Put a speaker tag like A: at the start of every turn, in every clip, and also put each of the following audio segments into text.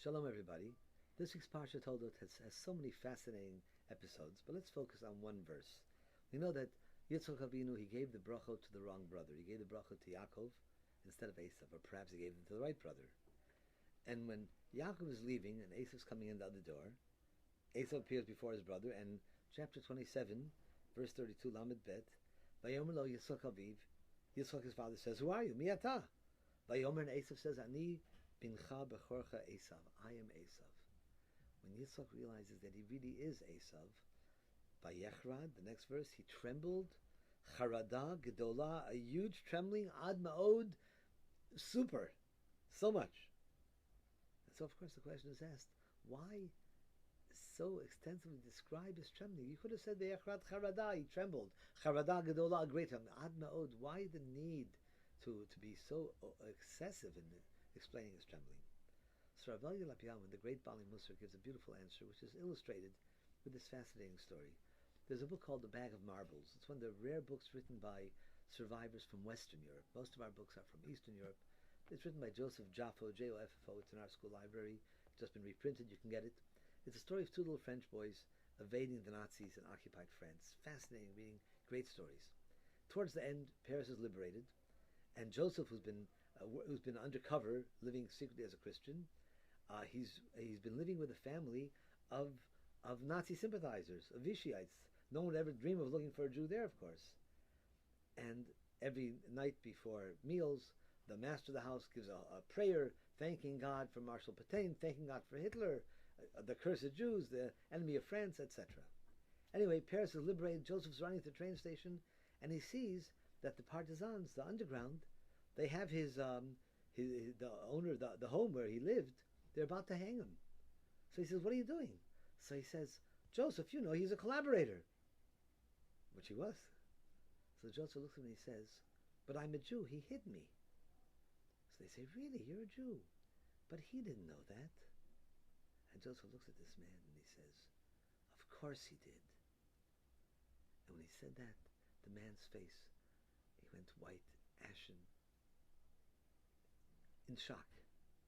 A: Shalom, everybody. This week's Parshat Toldot has so many fascinating episodes, but let's focus on one verse. We know that Yitzchak Avinu, he gave the bracha to the wrong brother. He gave the bracha to Yaakov instead of Esav, or perhaps he gave it to the right brother. And when Yaakov is leaving and Esav's coming in the other door, Esav appears before his brother, and chapter 27, verse 32, Lamed Bet, Vayomer lo Yitzchak Aviv, Yitzchak, his father, says, "Who are you? Mi ata?" Vayomer, and Esav says, "Ani bincha bechorcha Esav, I am Esav." When Yitzchak realizes that he really is Esav, Vayechrad, the next verse, he trembled, Charada gedola, a huge trembling, ad ma'od, super, so much. And so, of course, the question is asked, why so extensively describe his trembling? You could have said Vayechrad Charada, he trembled, Charada gedola, a great trembling, ad ma'od. Why the need to be so excessive in explaining his trembling? So Rabbi, when the great Bali Musar, gives a beautiful answer, which is illustrated with this fascinating story. There's a book called The Bag of Marbles. It's one of the rare books written by survivors from Western Europe. Most of our books are from Eastern Europe. It's written by Joseph Jaffo, J-O-F-F-O. It's in our school library. It's just been reprinted. You can get it. It's a story of two little French boys evading the Nazis in occupied France. Fascinating reading, great stories. Towards the end, Paris is liberated, and Joseph, who's been undercover, living secretly as a Christian, he's been living with a family of Nazi sympathizers, of Vichy'ites. No one would ever dream of looking for a Jew there, of course. And every night before meals, the master of the house gives a prayer, thanking God for Marshal Pétain, thanking God for Hitler, the cursed Jews, the enemy of France, etc. Anyway, Paris is liberated. Joseph's running to the train station, and he sees that the partisans, the underground, they have the owner, the home where he lived. They're about to hang him. So he says, "What are you doing?" So he says, "Joseph, you know, he's a collaborator." Which he was. So Joseph looks at him and he says, "But I'm a Jew, he hid me." So they say, "Really, you're a Jew?" But he didn't know that. And Joseph looks at this man and he says, "Of course he did." And when he said that, the man's face, he went white, ashen, in shock.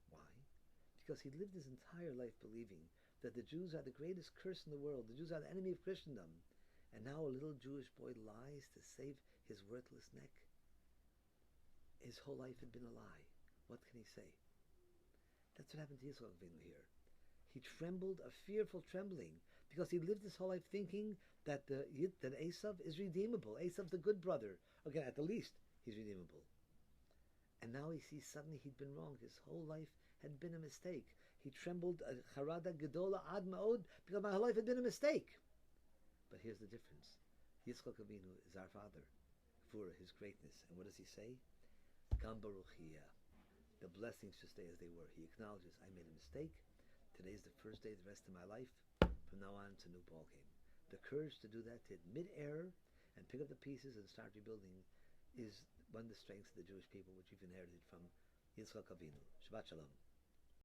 A: Why? Because he lived his entire life believing that the Jews are the greatest curse in the world. The Jews are the enemy of Christendom. And now a little Jewish boy lies to save his worthless neck. His whole life had been a lie. What can he say? That's what happened to Yitzchak Avinu here. He trembled, a fearful trembling, because he lived his whole life thinking that Esav is redeemable. Esav's the good brother. Again, at the least, he's redeemable. And now he sees suddenly he'd been wrong. His whole life had been a mistake. He trembled, Charada Gedola Ad Ma'od, because my whole life had been a mistake. But here's the difference. Yitzchak Avinu is our father, for his greatness. And what does he say? Gam Baruchiyah. The blessings should stay as they were. He acknowledges, I made a mistake. Today is the first day of the rest of my life. From now on, it's a new ball game. The courage to do that, to admit error and pick up the pieces and start rebuilding, is one of the strengths of the Jewish people, which we've inherited from Yitzchak Avinu. Shabbat Shalom.